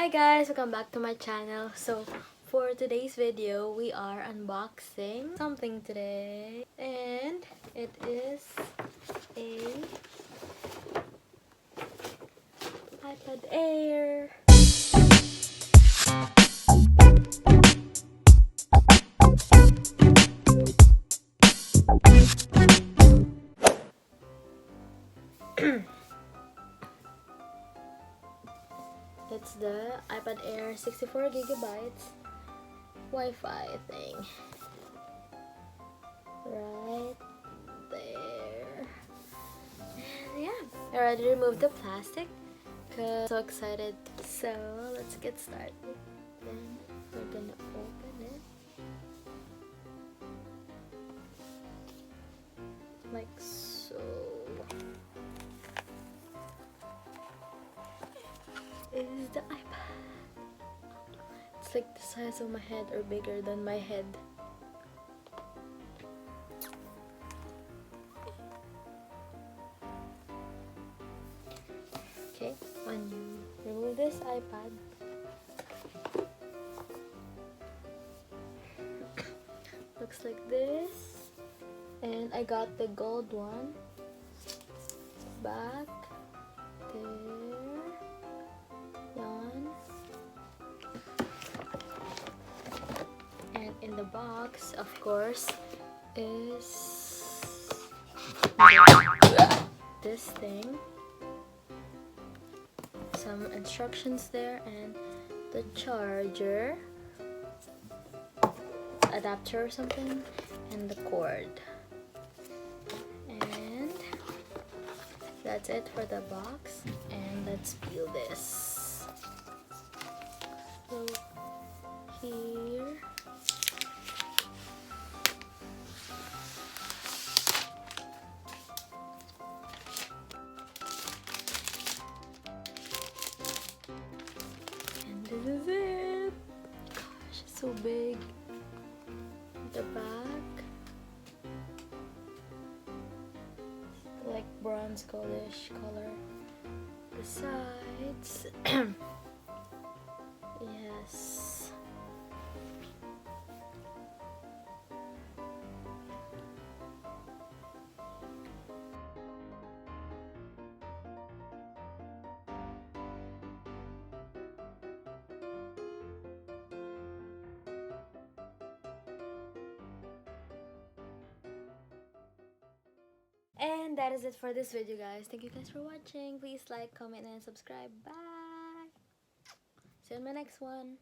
Hi guys, welcome back to my channel. So for today's video, we are unboxing something today, and it is a iPad Air. It's the iPad Air 64GB Wi-Fi thing. Right there. And yeah, I already removed the plastic because I'm so excited. So let's get started. Then we're gonna open it. Like so. Is the iPad. It's like the size of my head or bigger than my head. Okay, when you remove this iPad, looks like this. And I got the gold one. Back there. Yan. And in the box, of course, is this thing. Some instructions there and the charger, adapter or something, and the cord. And that's it for the box. And let's peel this. So here, and this is it. Gosh, it's so big. The back, like bronze goldish color. The sides, yes. And that is it for this video, guys. Thank you guys for watching. Please like, comment, and subscribe. Bye. See you in my next one.